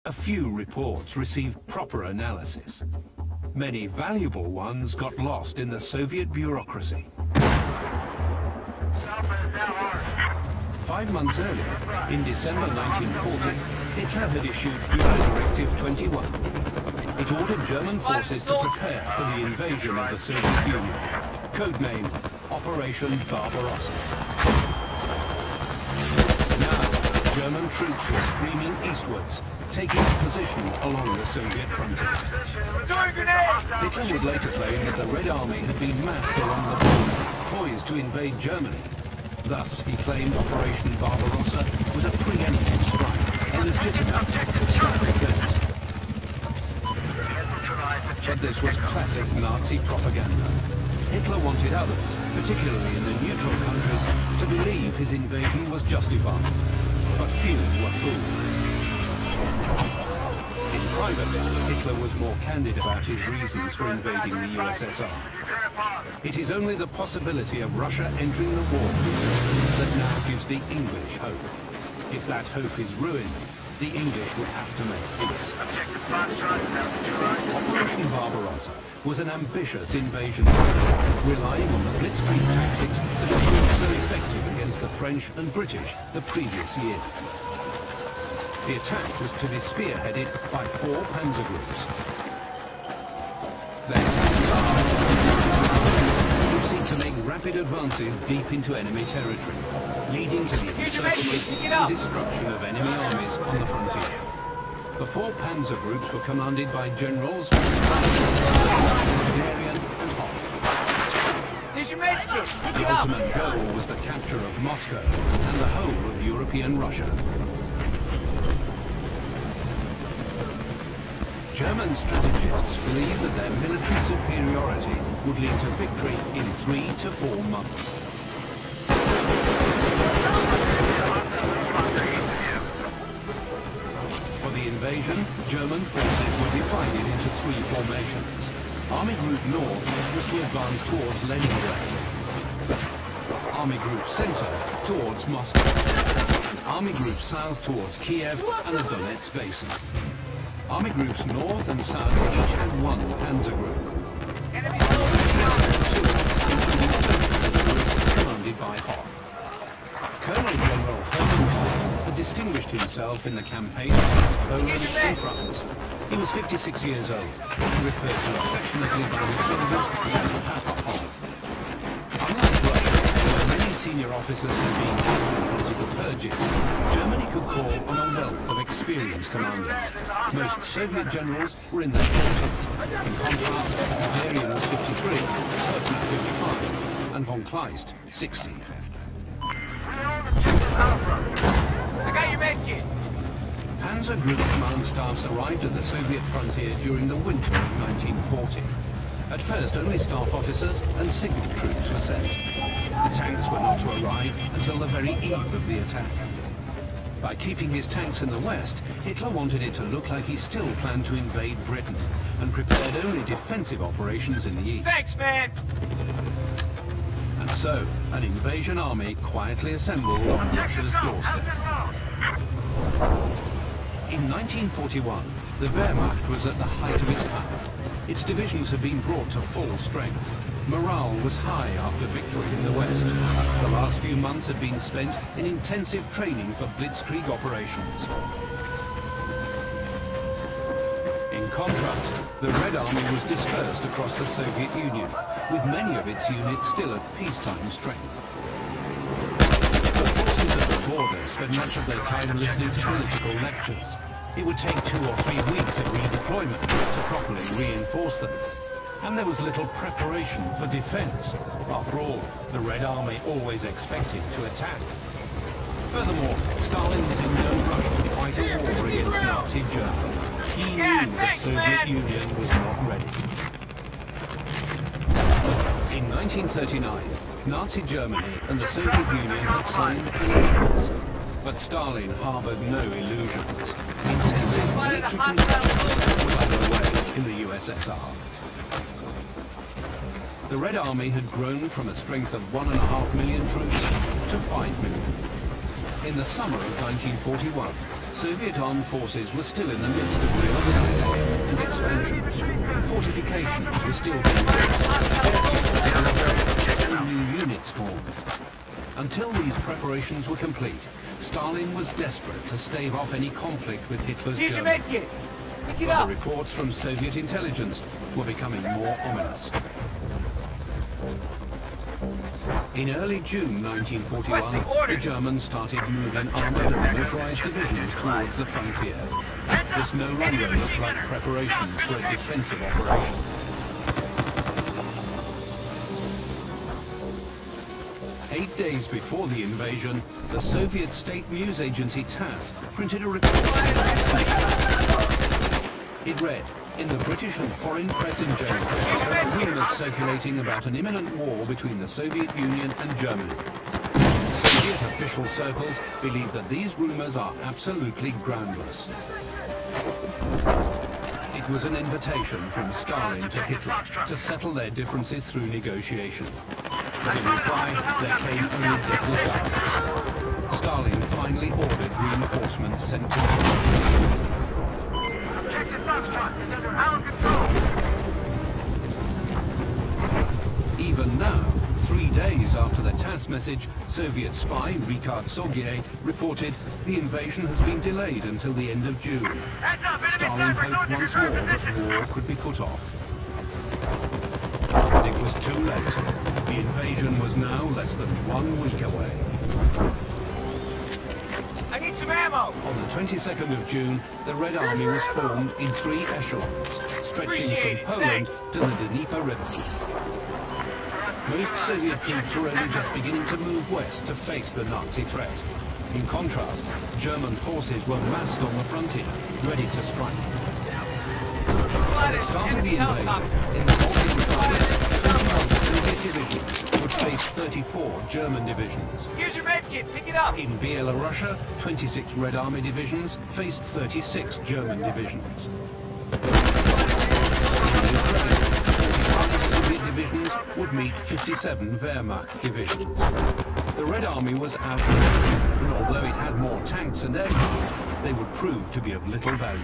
A few reports received proper analysis. Many valuable ones got lost in the Soviet bureaucracy. 5 months earlier, in December 1940, Hitler had issued Führer Directive 21. It ordered German forces to prepare for the invasion of the Soviet Union, codenamed Operation Barbarossa. Now, German troops were streaming eastwards, taking up position along the Soviet frontier. Hitler would later claim that the Red Army had been massed along the border, poised to invade Germany. Thus, he claimed Operation Barbarossa was a preemptive strike, a legitimate act of self-defense. But this was classic Nazi propaganda. Hitler wanted others, particularly in the neutral countries, to believe his invasion was justified. But few were fooled. In private, Hitler was more candid about his reasons for invading the USSR. It is only the possibility of Russia entering the war that now gives the English hope. If that hope is ruined, the English would have to make peace. Operation Barbarossa was an ambitious invasion plan, relying on the blitzkrieg tactics that had proved so effective against the French and British the previous year. The attack was to be spearheaded by 4 panzer groups. Their tactics would seek to make rapid advances deep into enemy territory, leading to the encirclement and destruction of enemy armies on the frontier. The 4 panzer groups were commanded by generals from Bavarian and Hoff. The ultimate goal was the capture of Moscow and the whole of European Russia. German strategists believed that their military superiority would lead to victory in 3 to 4 months. For the invasion, German forces were divided into 3 formations. Army Group North was to advance towards Leningrad. Army Group Center towards Moscow. Army Group South towards Kiev and the Donetsk Basin. Army Groups North and South each had 1 panzer group. Army Group Center 2, commanded by Hoff. Colonel General Hermann had distinguished himself in the campaign against Poland and France. He was 56 years old and referred to affectionately by his soldiers as Papa Hoff. Unlike Russia, where many senior officers had been killed in political purges, Germany could call on a wealth of experienced commanders. Most Soviet generals were in their 40s. In contrast, Bavarian was 53, Bertman 55, and von Kleist 60. I got your medkit! Panzer Group command staffs arrived at the Soviet frontier during the winter of 1940. At first, only staff officers and signal troops were sent. The tanks were not to arrive until the very eve of the attack. By keeping his tanks in the west, Hitler wanted it to look like he still planned to invade Britain and prepared only defensive operations in the east. Thanks, man! And so, an invasion army quietly assembled on Russia's doorstep. In 1941, the Wehrmacht was at the height of its power. Its divisions had been brought to full strength. Morale was high after victory in the West. The last few months had been spent in intensive training for blitzkrieg operations. In contrast, the Red Army was dispersed across the Soviet Union, with many of its units still at peacetime strength. The forces at the border spent much of their time listening to political lectures. It would take 2 or 3 weeks of redeployment to properly reinforce them. And there was little preparation for defense. After all, the Red Army always expected to attack. Furthermore, Stalin was in no rush to fight a war against Nazi Germany. He knew the Soviet Union was not ready. In 1939, Nazi Germany and the Soviet Union had signed an alliance. But Stalin harbored no illusions. Intensive military conflict was underway in the USSR. The Red Army had grown from a strength of 1.5 million troops to 5 million. In the summer of 1941, Soviet armed forces were still in the midst of reorganization and expansion. Fortifications were still being built. Airfields and new units formed. Until these preparations were complete, Stalin was desperate to stave off any conflict with Hitler's Here's your Germany. medkit. Pick it But up. the reports from Soviet intelligence were becoming more ominous. In early June 1941, the Germans started moving armored and motorized divisions towards the frontier. This no longer looked like preparations for a defensive operation. Eight days before the invasion, the Soviet state news agency TASS printed a report. It read, in the British and foreign press in general, there are rumors circulating about an imminent war between the Soviet Union and Germany. Soviet official circles believe that these rumors are absolutely groundless. It was an invitation from Stalin to Hitler to settle their differences through negotiation. But in reply, there came only deathless silence. Stalin finally ordered reinforcements sent to Hitler. Even now, 3 days after the TASS message, Soviet spy Rikard Sorgey reported the invasion has been delayed until the end of June. Stalin hoped once more that war could be put off. But it was too late. The invasion was now less than 1 week away. I need some ammo. On the 22nd of June, the Red Army was formed in 3 echelons, stretching from Poland to the Dnieper River. Most Soviet troops were only just beginning to move west to face the Nazi threat. In contrast, German forces were massed on the frontier, ready to strike. At the start of the invasion, in the Baltic Republic, 21 Soviet divisions would face 34 German divisions. Here's your medkit. Pick it up. In Bielorussia, 26 Red Army divisions faced 36 German divisions. In Ukraine, 45 Soviet divisions would meet 57 Wehrmacht divisions. The Red Army was outnumbered, and although it had more tanks and aircraft, they would prove to be of little value.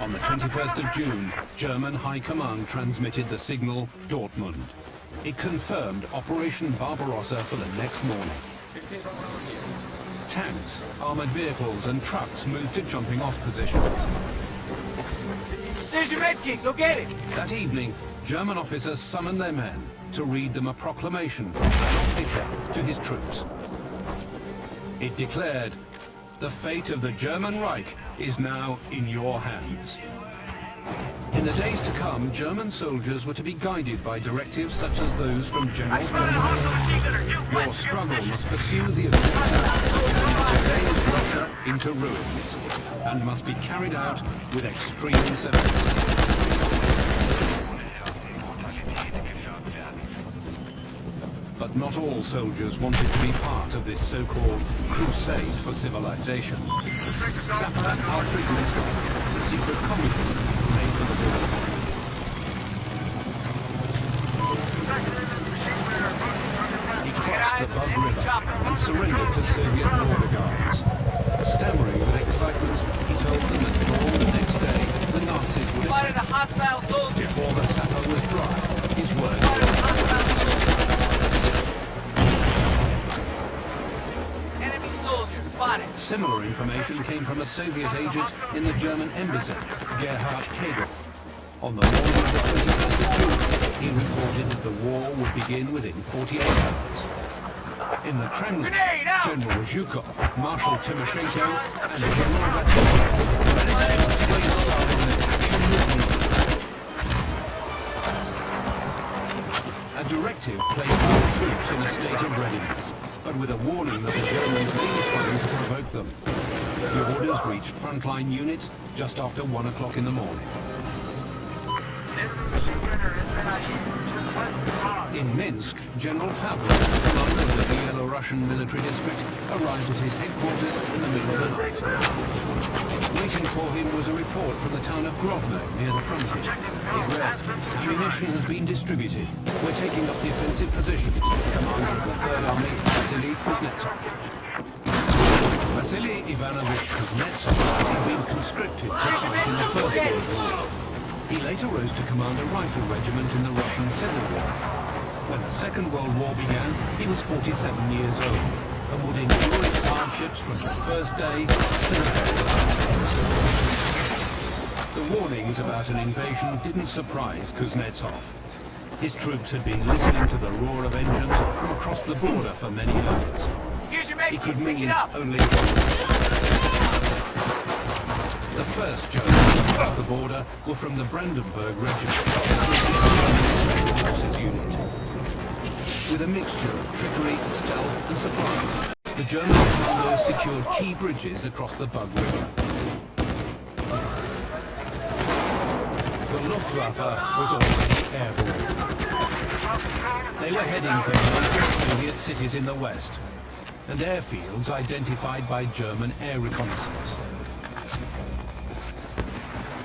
On the 21st of June, German High Command transmitted the signal Dortmund. It confirmed Operation Barbarossa for the next morning. Tanks, armored vehicles and trucks moved to jumping-off positions. There's your medkit. Go get it. That evening, German officers summoned their men to read them a proclamation from Adolf Hitler to his troops. It declared, "The fate of the German Reich is now in your hands." In the days to come, German soldiers were to be guided by directives such as those from General Goering. Your struggle must pursue the objective of turning today's Russia into ruins, and must be carried out with extreme severity. But not all soldiers wanted to be part of this so-called crusade for civilization. Sapper Alfred Liskov, the secret communist, made for the war. He crossed the Bug River and surrendered to Soviet border guards. Stammering with excitement, he told them that dawn the next day, the Nazis would Spotted a attack. hostile soldier. Before the sapper was dry, his words were Enemy soldier. Spotted. Similar information came from a Soviet agent in the German embassy, Gerhard Kegel. On the morning of the 21st of June, he reported that the war would begin within 48 hours. In the Kremlin, Grenade out! General Zhukov, Marshal Timoshenko, and General Vatilov managed to persuade Stalin that action would be needed. A directive placed all troops in a state of readiness, but with a warning that the Germans may be trying to provoke them. The orders reached frontline units just after 1 o'clock in the morning. In Minsk, General Pavlov, commander of the Belarusian military district, arrived at his headquarters in the middle of the night. Waiting for him was a report from the town of Grodno, near the frontier. It read, "Ammunition has been distributed. We're taking up defensive positions." Commander of the Third Army, Vasily Kuznetsov. Vasily Ivanovich Kuznetsov had been conscripted to fight in the First World War. He later rose to command a rifle regiment in the Russian Civil War. When the Second World War began, he was 47 years old and would endure its hardships from the first day to the very last. The warnings about an invasion didn't surprise Kuznetsov. His troops had been listening to the roar of engines from across the border for many hours. Here's your He med could kit. Pick mean it up. only the first Germans across the border were from the Brandenburg Regiment, the Forces Unit. With a mixture of trickery, stealth and surprise, the German commandos secured key bridges across the Bug River. The Luftwaffe was already airborne. They were heading for major Soviet cities in the west, and airfields identified by German air reconnaissance.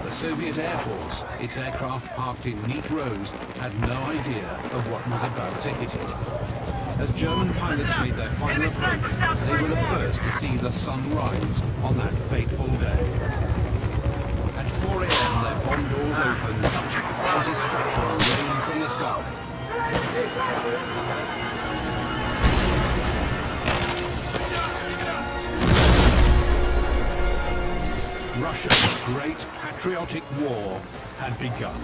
The Soviet Air Force, its aircraft parked in neat rows, had no idea of what was about to hit it. As German pilots made their final approach, they were the first to see the sun rise on that fateful day. At 4 a.m. their bomb doors opened, and destruction rained from the sky. Russia's great patriotic war had begun.